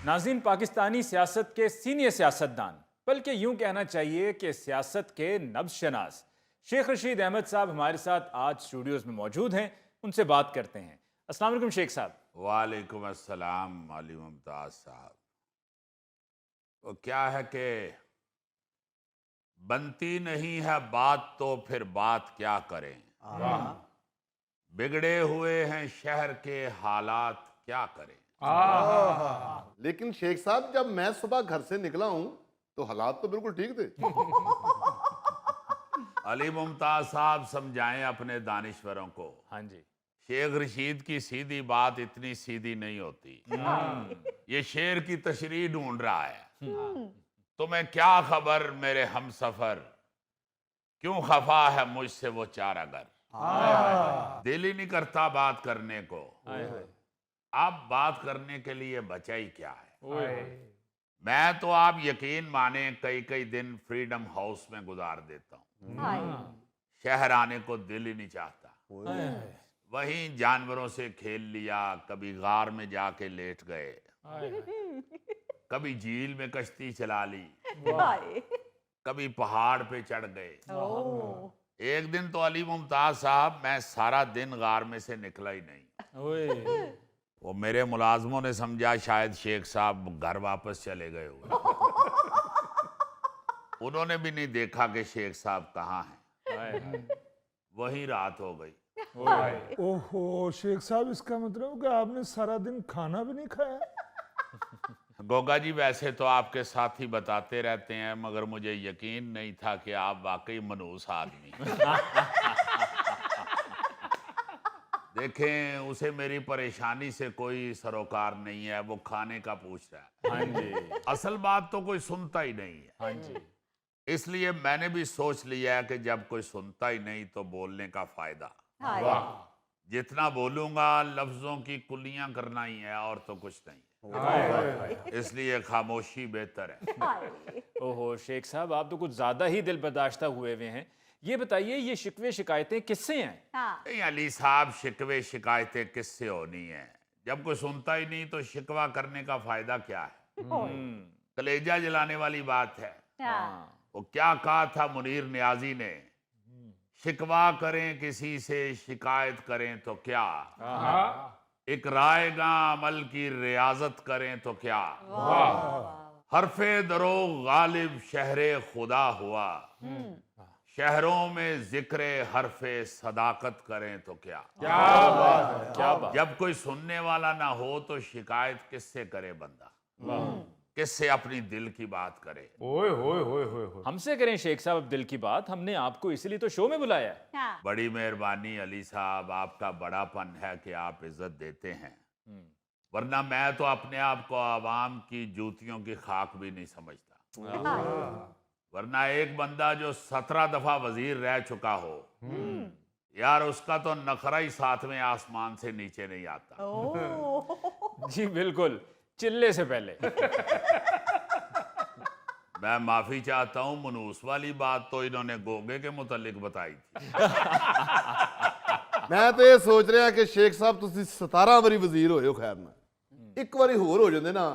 नाज़रीन, पाकिस्तानी सियासत के सीनियर सियासतदान, बल्कि यूं कहना चाहिए कि सियासत के नब्ज़शनास शेख रशीद अहमद साहब हमारे साथ आज स्टूडियोज़ में मौजूद हैं। उनसे बात करते हैं। अस्सलाम वालेकुम शेख साहब। वालेकुम अस्सलाम अली मुमताज़ साहब। वो क्या है कि बनती नहीं है बात तो फिर बात क्या करें। बिगड़े हुए हैं शहर के हालात, क्या करें। लेकिन शेख साहब, जब मैं सुबह घर से निकला हूं तो हालात तो बिल्कुल ठीक थे। अली मुमताज़ साहब, समझाएं अपने दानिश्वरों को। हाँ जी। शेख रशीद की सीधी बात इतनी सीधी नहीं होती। ये शेर की तशरीह ढूंढ रहा है। तुम्हें क्या खबर मेरे हम सफर, क्यों खफा है मुझसे वो चारागर। दिल ही नहीं करता बात करने को। अब बात करने के लिए बचा ही क्या है। मैं तो आप यकीन माने कई कई दिन फ्रीडम हाउस में गुजार देता हूँ। शहर आने को दिल ही नहीं चाहता। वहीं जानवरों से खेल लिया, कभी गार में जाके लेट गए, कभी झील में कश्ती चला ली, कभी पहाड़ पे चढ़ गए। एक दिन तो अली मुमताज साहब, मैं सारा दिन गार में से निकला ही नहीं। वो मेरे मुलाजमों ने समझा शायद शेख साहब घर वापस चले गए हुए। उन्होंने भी नहीं देखा कि शेख साहब कहाँ हैं। वही रात हो गई। ओहो शेख साहब, इसका मतलब कि आपने सारा दिन खाना भी नहीं खाया। गोगा जी, वैसे तो आपके साथी बताते रहते हैं, मगर मुझे यकीन नहीं था कि आप वाकई मनहूस आदमी। देखें, उसे मेरी परेशानी से कोई सरोकार नहीं है, वो खाने का पूछ रहा है। हाँ जी। असल बात तो कोई सुनता ही नहीं है। हाँ जी। इसलिए मैंने भी सोच लिया है कि जब कोई सुनता ही नहीं तो बोलने का फायदा। जितना बोलूंगा लफ्जों की कुलियां करना ही है, और तो कुछ नहीं। इसलिए खामोशी बेहतर है। ओहो शेख साहब, आप तो कुछ ज्यादा ही दिल बर्दाश्ता हुए हुए हैं। ये बताइए, ये शिकवे शिकायतें किससे हैं? नहीं अली साहब, शिकवे शिकायतें किससे होनी है। जब कोई सुनता ही नहीं तो शिकवा करने का फायदा क्या है। कलेजा जलाने वाली बात है। वो क्या कहा था मुनीर नियाजी ने, शिकवा करें किसी से शिकायत करें तो क्या, इकराएगा अमल की रियाजत करें तो क्या। हरफे दरो गालिब शहरे खुदा हुआ, शहरों में जिक्रे हरफे सदाकत करें तो क्या। क्या बात। जब कोई सुनने वाला ना हो तो शिकायत किससे करे बंदा, किससे अपनी दिल की बात करे। ओए होए होए होए होए। हमसे करें शेख साहब अब दिल की बात। हमने आपको इसीलिए तो शो में बुलाया है। बड़ी मेहरबानी अली साहब, आपका बड़ापन है कि आप इज्जत देते हैं, वरना मैं तो अपने आप को आवाम की जूतियों की खाक भी नहीं समझता। वरना एक बंदा जो 17 दफा वजीर रह चुका हो, यार उसका तो नखरा ही 7वें आसमान से नीचे नहीं आता। जी बिल्कुल, चिल्ले से पहले। मैं माफी चाहता हूँ, मनूस वाली बात तो इन्होंने गोगे के मुतालिक बताई थी। मैं तो ये सोच रहा कि शेख साहब, तुसी 17 वारी वजीर होए हो। खैर ना, एक बारी होर हो जांदे ना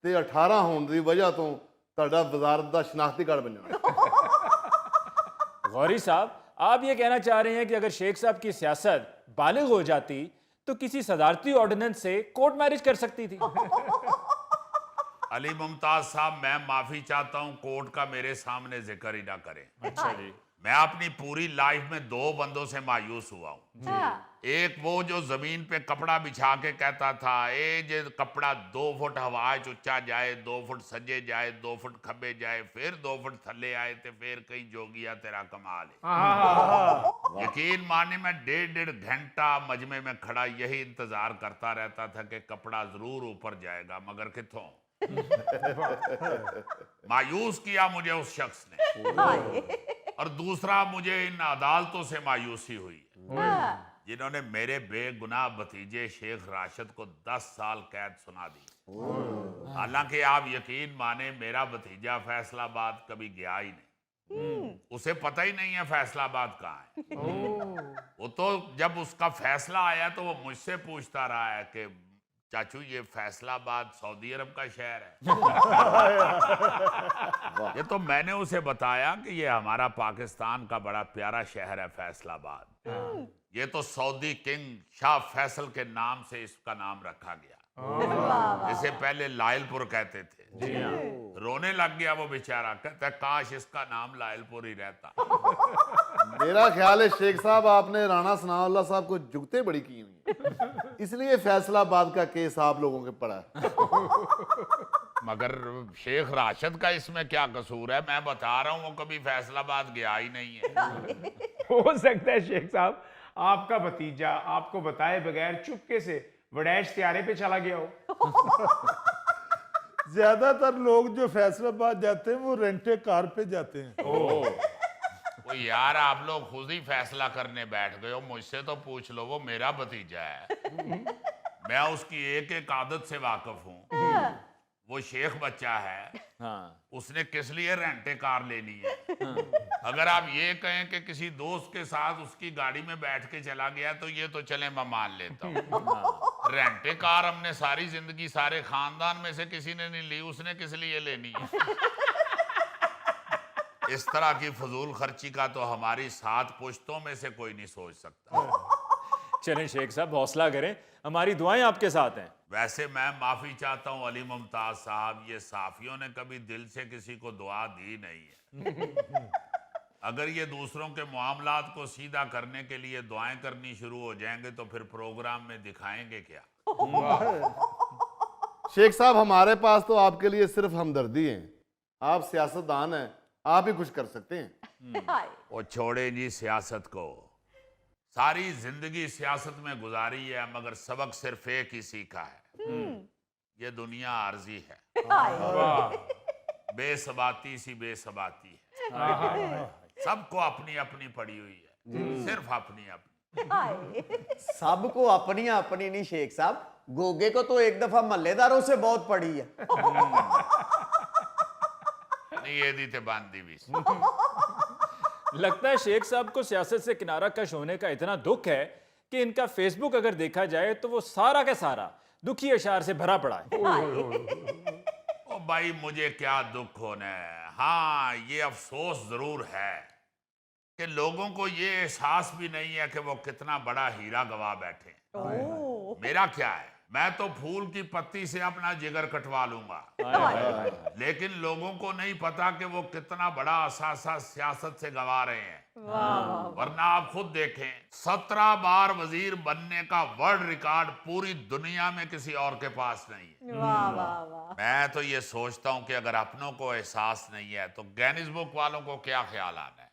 ते 18 होने की वजह तो ਤੁਹਾਡਾ वजारत ਦਾ शनाख्ती कार्ड बन जाना। गौरी साहब, आप ये कहना चाह रहे हैं कि अगर शेख साहब की सियासत बालिग हो जाती तो किसी सदारती ऑर्डिनेंस से कोर्ट मैरिज कर सकती थी। अली मुमताज साहब, मैं माफी चाहता हूँ, कोर्ट का मेरे सामने जिक्र ही ना करें। अच्छा जी। मैं अपनी पूरी लाइफ में 2 बंदों से मायूस हुआ हूँ। एक वो जो जमीन पे कपड़ा बिछा के कहता था, ए जे कपड़ा 2 फुट हवा उच्चा जाए, 2 फुट सजे जाए, 2 फुट खब्बे जाए, फिर 2 फुट थले आए, तो फिर कहीं जोगिया तेरा कमाल है। यकीन माने, मैं 1.5 घंटा मजमे में खड़ा यही इंतजार करता रहता था कि कपड़ा जरूर ऊपर जाएगा, मगर किथों। मायूस किया मुझे उस शख्स ने। और दूसरा, मुझे इन अदालतों से मायूसी हुई जिन्होंने मेरे बेगुनाह भतीजे शेख राशिद को 10 साल कैद सुना दी। हालांकि आप यकीन माने, मेरा भतीजा फैसलाबाद कभी गया ही नहीं। उसे पता ही नहीं है फैसलाबाद कहाँ है। वो तो जब उसका फैसला आया तो वो मुझसे पूछता रहा है कि चाचू ये फैसलाबाद सऊदी अरब का शहर है। ये तो मैंने उसे बताया कि ये हमारा पाकिस्तान का बड़ा प्यारा शहर है फैसलाबाद। ये तो सऊदी किंग शाह फैसल के नाम से इसका नाम रखा गया। इसे पहले लायलपुर कहते थे। रोने लग गया वो बेचारा, कहता है काश इसका नाम लायलपुर ही रहता। मेरा ख्याल है शेख साहब आपने राणा सनाउल्लाह साहब को जुगते बड़ी की हुई है, इसलिए फैसलाबाद का केस आप लोगों के पड़ा है। मगर शेख राशिद का इसमें क्या कसूर है? मैं बता रहा हूँ वो कभी फैसलाबाद गया ही नहीं है। हो सकता है शेख साहब आपका भतीजा आपको बताए बगैर चुपके से वडैश त्यारे पे चला गया हो। ज्यादातर लोग जो फैसलाबाद जाते हैं वो रेंटे कार पे जाते हैं। वो यार आप लोग खुद ही फैसला करने बैठ गए हो, मुझसे तो पूछ लो। वो मेरा भतीजा है, मैं उसकी एक एक आदत से वाकिफ हूँ। वो शेख बच्चा है, हाँ। उसने किस लिए रेंटे कार लेनी है? अगर आप ये कहें कि किसी दोस्त के साथ उसकी गाड़ी में बैठ के चला गया तो ये तो चले मैं मान लेता हूँ। रेंटे कार हमने सारी जिंदगी सारे खानदान में से किसी ने नहीं ली, उसने किस लिए लेनी है? इस तरह की फजूल खर्ची का तो हमारी 7 पुश्तों में से कोई नहीं सोच सकता। चलें शेख साहब हौसला करें, हमारी दुआएं आपके साथ हैं। वैसे मैं माफी चाहता हूँ अली मुमताज साहब, ये साफियों ने कभी दिल से किसी को दुआ दी नहीं है। अगर ये दूसरों के मामलात को सीधा करने के लिए दुआएं करनी शुरू हो जाएंगे तो फिर प्रोग्राम में दिखाएंगे क्या? शेख साहब हमारे पास तो आपके लिए सिर्फ हमदर्दी है, आप सियासतदान हैं, आप ही कुछ कर सकते हैं। वो छोड़े जी सियासत को, सारी जिंदगी सियासत में गुजारी है मगर सबक सिर्फ एक ही सीखा है, ये दुनिया आर्जी है। बेसबाती सी बेसबाती है, सबको अपनी अपनी पड़ी हुई है, सिर्फ अपनी अपनी। सबको अपनी अपनी नहीं शेख साहब, गोगे को तो एक दफा मल्लेदारों से बहुत पड़ी है। नहीं ये दी थे बांधी भी। लगता है शेख साहब को सियासत से किनारा कश होने का इतना दुख है कि इनका फेसबुक अगर देखा जाए तो वो सारा का सारा दुखी अशार से भरा पड़ा है। ओ भाई मुझे क्या दुख होना है, हाँ ये अफसोस जरूर है कि लोगों को ये एहसास भी नहीं है कि वो कितना बड़ा हीरा गवा बैठे। मेरा क्या है, मैं तो फूल की पत्ती से अपना जिगर कटवा लूंगा, लेकिन लोगों को नहीं पता कि वो कितना बड़ा असासा सियासत से गवा रहे हैं। वरना आप खुद देखें, 17 बार वजीर बनने का वर्ल्ड रिकॉर्ड पूरी दुनिया में किसी और के पास नहीं है। मैं तो ये सोचता हूं कि अगर अपनों को एहसास नहीं है तो गिनीज बुक वालों को क्या ख्याल आना है।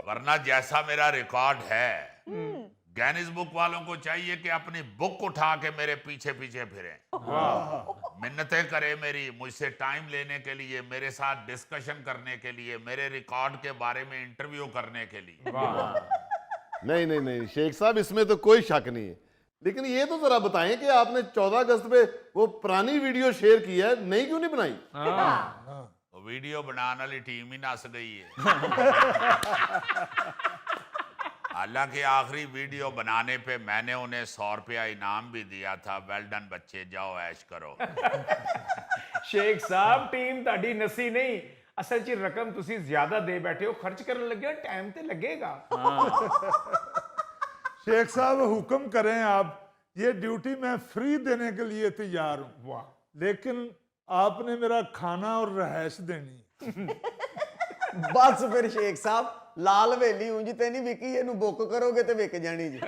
वरना जैसा मेरा रिकॉर्ड है, गिनीज बुक वालों को चाहिए कि अपनी बुक उठा के मेरे पीछे पीछे फिरें, मिन्नतें करे मेरी, मुझसे टाइम लेने के लिए, मेरे साथ डिस्कशन करने के लिए, मेरे रिकॉर्ड के बारे में इंटरव्यू करने के लिए। नहीं नहीं नहीं शेख साहब, इसमें तो कोई शक नहीं है, लेकिन ये तो जरा बताएं कि आपने 14 अगस्त पे वो पुरानी वीडियो शेयर की है, नई क्यों नहीं बनाई? वीडियो बनाने वाली टीम ही नस गई है। हालांकि आखिरी वीडियो बनाने पे मैंने उन्हें 100 रुपया इनाम भी दिया था। वेल डन बच्चे, जाओ ऐश करो। शेख साहब टीम ताड़ी नसी नहीं, असल च रकम तुसी ज्यादा दे बैठे हो, खर्च करने लगे टाइम ते लगेगा। शेख साहब हुक्म करें आप, ये ड्यूटी मैं फ्री देने के लिए तैयार हूँ, लेकिन आपने मेरा खाना और रहायश देनी। बस फिर शेख साहब लाल वेली ਉਂਝ ਤੇ ਨਹੀਂ ਵਿਕੀ, ਇਹਨੂੰ ਬੁੱਕ ਕਰੋਗੇ ਤੇ ਵਿਕ ਜਾਣੀ ਜੀ।